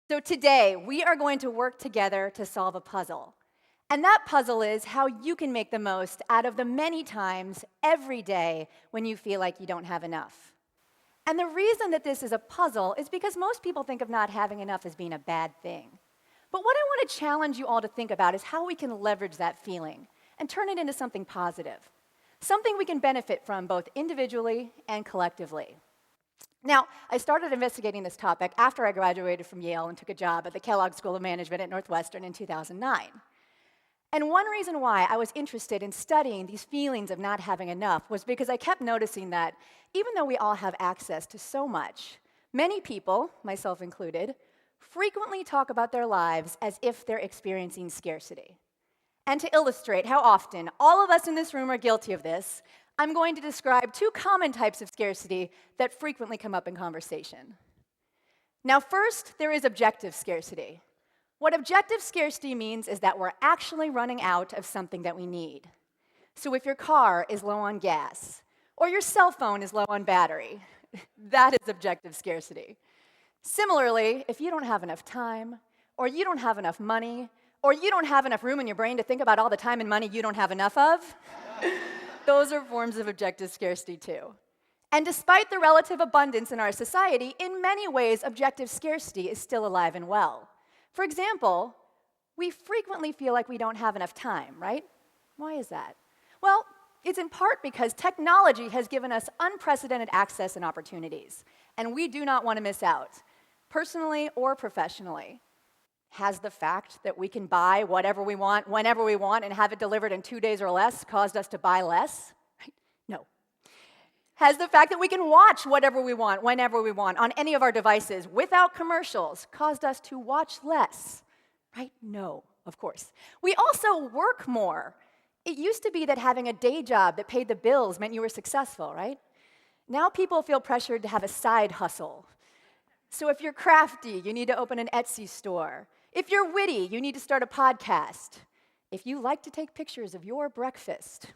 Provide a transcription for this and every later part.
So today, we are going to work together to solve a puzzle. And that puzzle is how you can make the most out of the many times every day when you feel like you don't have enough. And the reason that this is a puzzle is because most people think of not having enough as being a bad thing. But what I want to challenge you all to think about is how we can leverage that feeling and turn it into something positive, something we can benefit from both individually and collectively. Now, I started investigating this topic after I graduated from Yale and took a job at the Kellogg School of Management at Northwestern in 2009. And one reason why I was interested in studying these feelings of not having enough was because I kept noticing that even though we all have access to so much, many people, myself included, frequently talk about their lives as if they're experiencing scarcity. And to illustrate how often all of us in this room are guilty of this, I'm going to describe two common types of scarcity that frequently come up in conversation. Now, first, there is objective scarcity. What objective scarcity means is that we're actually running out of something that we need. So if your car is low on gas, or your cell phone is low on battery, that is objective scarcity. Similarly, if you don't have enough time, or you don't have enough money, or you don't have enough room in your brain to think about all the time and money you don't have enough of, those are forms of objective scarcity too. And despite the relative abundance in our society, in many ways, objective scarcity is still alive and well. For example, we frequently feel like we don't have enough time, right? Why is that? Well, it's in part because technology has given us unprecedented access and opportunities, and we do not want to miss out, personally or professionally. Has the fact that we can buy whatever we want, whenever we want, and have it delivered in 2 days or less caused us to buy less? No. Has the fact that we can watch whatever we want, whenever we want, on any of our devices without commercials caused us to watch less? Right? No, of course. We also work more. It used to be that having a day job that paid the bills meant you were successful, right? Now people feel pressured to have a side hustle. So if you're crafty, you need to open an Etsy store. If you're witty, you need to start a podcast. If you like to take pictures of your breakfast,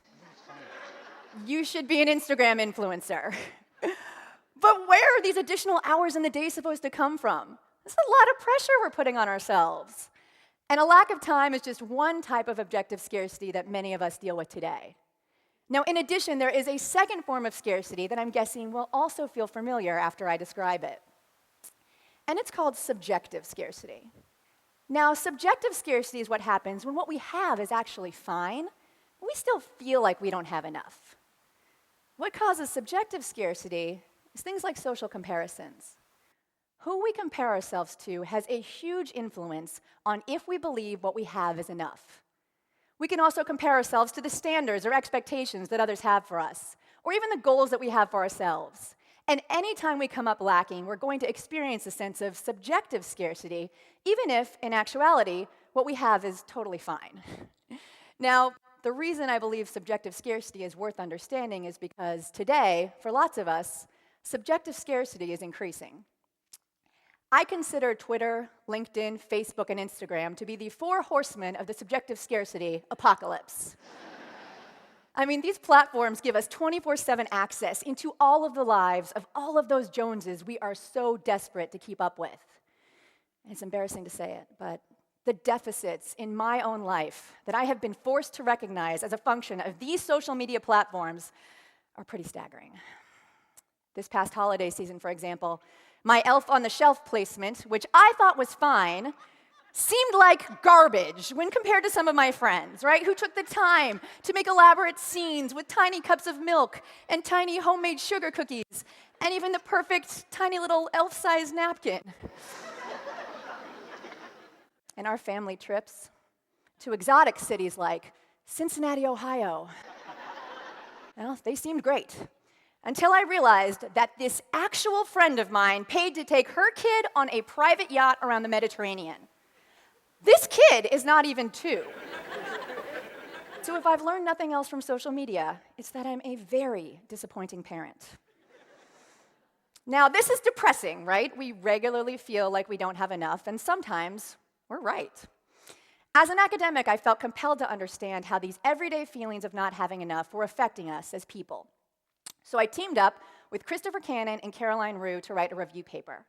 you should be an Instagram influencer. But where are these additional hours in the day supposed to come from? That's a lot of pressure we're putting on ourselves. And a lack of time is just one type of objective scarcity that many of us deal with today. Now, in addition, there is a second form of scarcity that I'm guessing will also feel familiar after I describe it. And it's called subjective scarcity. Now, subjective scarcity is what happens when what we have is actually fine, but we still feel like we don't have enough. What causes subjective scarcity is things like social comparisons. Who we compare ourselves to has a huge influence on if we believe what we have is enough. We can also compare ourselves to the standards or expectations that others have for us, or even the goals that we have for ourselves. And anytime we come up lacking, we're going to experience a sense of subjective scarcity, even if, in actuality, what we have is totally fine. Now, the reason I believe subjective scarcity is worth understanding is because today, for lots of us, subjective scarcity is increasing. I consider Twitter, LinkedIn, Facebook, and Instagram to be the 4 horsemen of the subjective scarcity apocalypse. I mean, these platforms give us 24/7 access into all of the lives of all of those Joneses we are so desperate to keep up with. And it's embarrassing to say it, but the deficits in my own life that I have been forced to recognize as a function of these social media platforms are pretty staggering. This past holiday season, for example, my elf on the shelf placement, which I thought was fine, seemed like garbage when compared to some of my friends, right, who took the time to make elaborate scenes with tiny cups of milk and tiny homemade sugar cookies and even the perfect tiny little elf-sized napkin. And our family trips to exotic cities like Cincinnati, Ohio. Well, they seemed great. Until I realized that this actual friend of mine paid to take her kid on a private yacht around the Mediterranean. This kid is not even 2. So if I've learned nothing else from social media, it's that I'm a very disappointing parent. Now, this is depressing, right? We regularly feel like we don't have enough, and sometimes we're right. As an academic, I felt compelled to understand how these everyday feelings of not having enough were affecting us as people. So I teamed up with Christopher Cannon and Caroline Rue to write a review paper.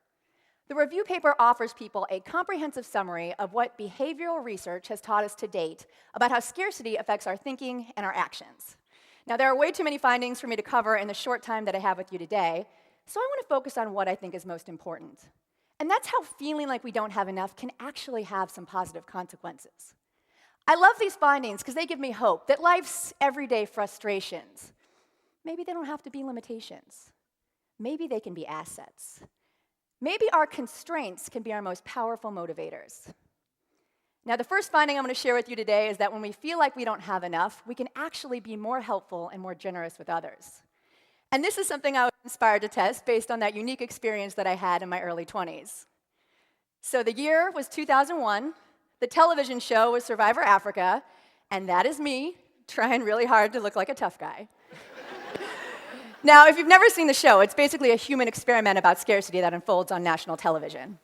The review paper offers people a comprehensive summary of what behavioral research has taught us to date about how scarcity affects our thinking and our actions. Now, there are way too many findings for me to cover in the short time that I have with you today, so I want to focus on what I think is most important. And that's how feeling like we don't have enough can actually have some positive consequences. I love these findings because they give me hope that life's everyday frustrations, maybe they don't have to be limitations. Maybe they can be assets. Maybe our constraints can be our most powerful motivators. Now, the first finding I'm going to share with you today is that when we feel like we don't have enough, we can actually be more helpful and more generous with others. And this is something I was inspired to test based on that unique experience that I had in my early 20s. So the year was 2001, the television show was Survivor Africa, and that is me trying really hard to look like a tough guy. Now, if you've never seen the show, it's basically a human experiment about scarcity that unfolds on national television.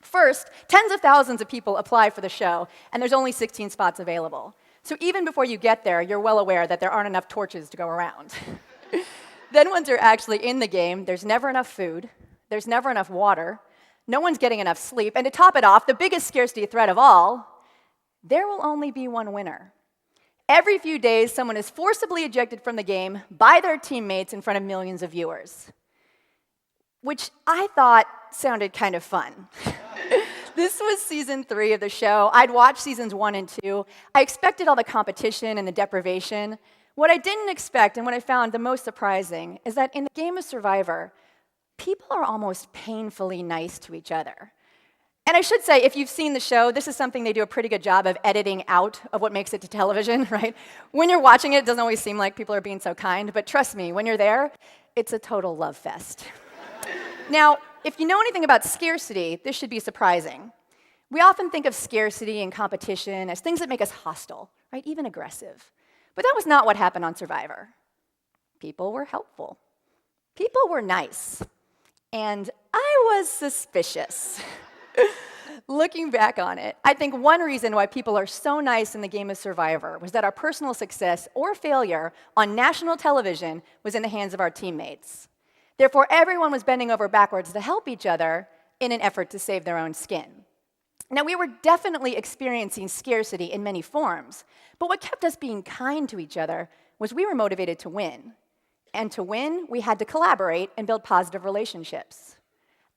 First, tens of thousands of people apply for the show, and there's only 16 spots available. So even before you get there, you're well aware that there aren't enough torches to go around. Then once you're actually in the game, there's never enough food, there's never enough water, no one's getting enough sleep, and to top it off, the biggest scarcity threat of all, there will only be one winner. Every few days, someone is forcibly ejected from the game by their teammates in front of millions of viewers, which I thought sounded kind of fun. This was season 3 of the show. I'd watched seasons 1 and 2. I expected all the competition and the deprivation. What I didn't expect, and what I found the most surprising, is that in the game of Survivor, people are almost painfully nice to each other. And I should say, if you've seen the show, this is something they do a pretty good job of editing out of what makes it to television, right? When you're watching it, it doesn't always seem like people are being so kind, but trust me, when you're there, it's a total love fest. Now, if you know anything about scarcity, this should be surprising. We often think of scarcity and competition as things that make us hostile, right? Even aggressive. But that was not what happened on Survivor. People were helpful. People were nice. And I was suspicious. Looking back on it, I think one reason why people are so nice in the game of Survivor was that our personal success or failure on national television was in the hands of our teammates. Therefore, everyone was bending over backwards to help each other in an effort to save their own skin. Now, we were definitely experiencing scarcity in many forms, but what kept us being kind to each other was we were motivated to win. And to win, we had to collaborate and build positive relationships.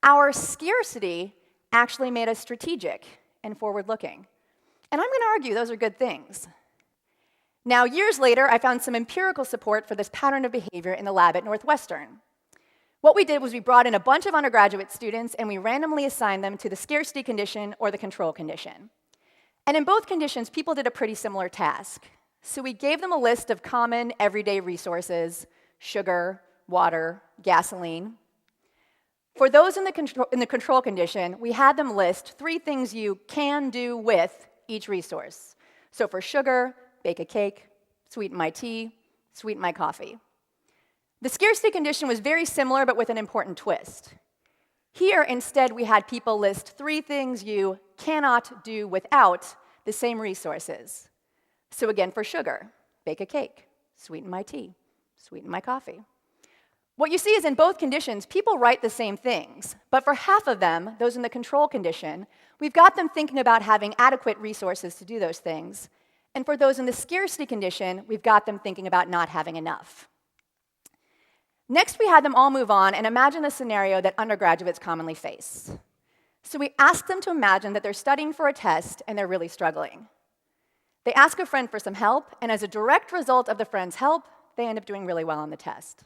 Our scarcity actually made us strategic and forward-looking. And I'm going to argue those are good things. Now, years later, I found some empirical support for this pattern of behavior in the lab at Northwestern. What we did was we brought in a bunch of undergraduate students and we randomly assigned them to the scarcity condition or the control condition. And in both conditions, people did a pretty similar task. So we gave them a list of common everyday resources: sugar, water, gasoline. For those in the control condition, we had them list 3 things you can do with each resource. So for sugar, bake a cake, sweeten my tea, sweeten my coffee. The scarcity condition was very similar, but with an important twist. Here, instead, we had people list 3 things you cannot do without the same resources. So again, for sugar, bake a cake, sweeten my tea, sweeten my coffee. What you see is in both conditions, people write the same things, but for half of them, those in the control condition, we've got them thinking about having adequate resources to do those things. And for those in the scarcity condition, we've got them thinking about not having enough. Next, we had them all move on and imagine a scenario that undergraduates commonly face. So we asked them to imagine that they're studying for a test and they're really struggling. They ask a friend for some help, and as a direct result of the friend's help, they end up doing really well on the test.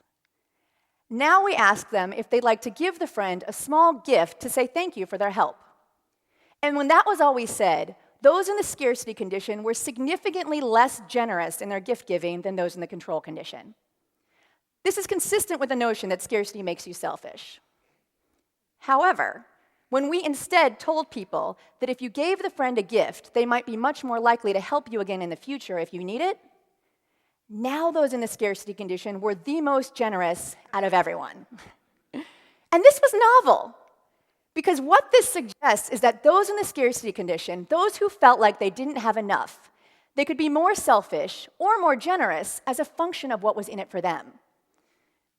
Now we ask them if they'd like to give the friend a small gift to say thank you for their help. And when that was all we said, those in the scarcity condition were significantly less generous in their gift giving than those in the control condition. This is consistent with the notion that scarcity makes you selfish. However, when we instead told people that if you gave the friend a gift, they might be much more likely to help you again in the future if you need it, now those in the scarcity condition were the most generous out of everyone. And this was novel, because what this suggests is that those in the scarcity condition, those who felt like they didn't have enough, they could be more selfish or more generous as a function of what was in it for them.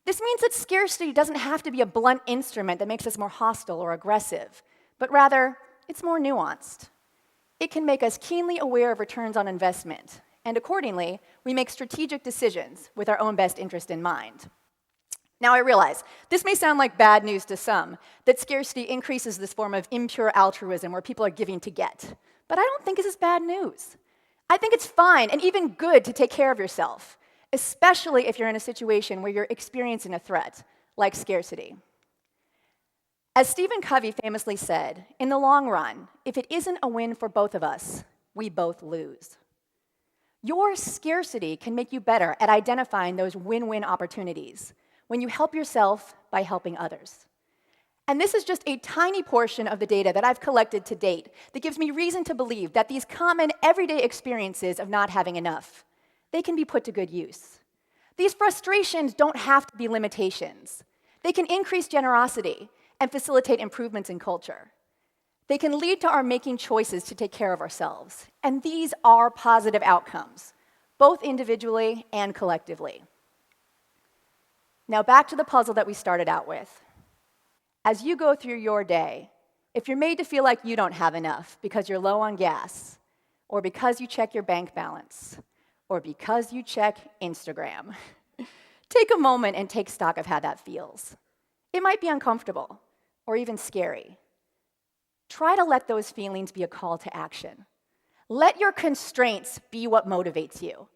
This means that scarcity doesn't have to be a blunt instrument that makes us more hostile or aggressive, but rather, it's more nuanced. It can make us keenly aware of returns on investment, and accordingly, we make strategic decisions with our own best interest in mind. Now, I realize this may sound like bad news to some, that scarcity increases this form of impure altruism where people are giving to get. But I don't think this is bad news. I think it's fine and even good to take care of yourself, especially if you're in a situation where you're experiencing a threat, like scarcity. As Stephen Covey famously said, in the long run, if it isn't a win for both of us, we both lose. Your scarcity can make you better at identifying those win-win opportunities when you help yourself by helping others. And this is just a tiny portion of the data that I've collected to date that gives me reason to believe that these common everyday experiences of not having enough, they can be put to good use. These frustrations don't have to be limitations. They can increase generosity and facilitate improvements in culture. They can lead to our making choices to take care of ourselves. And these are positive outcomes, both individually and collectively. Now back to the puzzle that we started out with. As you go through your day, if you're made to feel like you don't have enough because you're low on gas, or because you check your bank balance, or because you check Instagram, take a moment and take stock of how that feels. It might be uncomfortable, or even scary. Try to let those feelings be a call to action. Let your constraints be what motivates you.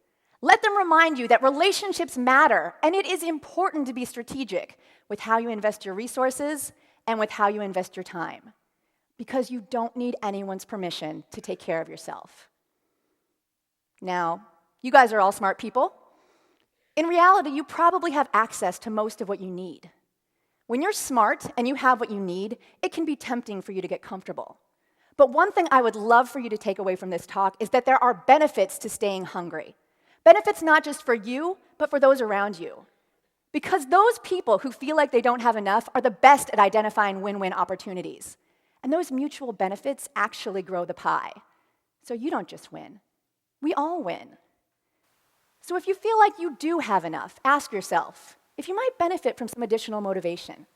Let them remind you that relationships matter, and it is important to be strategic with how you invest your resources and with how you invest your time, because you don't need anyone's permission to take care of yourself. Now, you guys are all smart people. In reality, you probably have access to most of what you need. When you're smart and you have what you need, it can be tempting for you to get comfortable. But one thing I would love for you to take away from this talk is that there are benefits to staying hungry. Benefits not just for you, but for those around you. Because those people who feel like they don't have enough are the best at identifying win-win opportunities. And those mutual benefits actually grow the pie. So you don't just win. We all win. So if you feel like you do have enough, ask yourself if you might benefit from some additional motivation.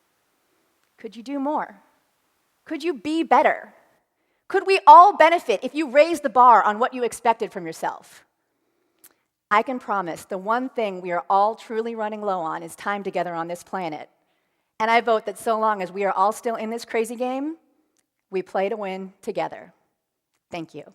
Could you do more? Could you be better? Could we all benefit if you raise the bar on what you expected from yourself? I can promise the one thing we are all truly running low on is time together on this planet. And I vote that so long as we are all still in this crazy game, we play to win together. Thank you.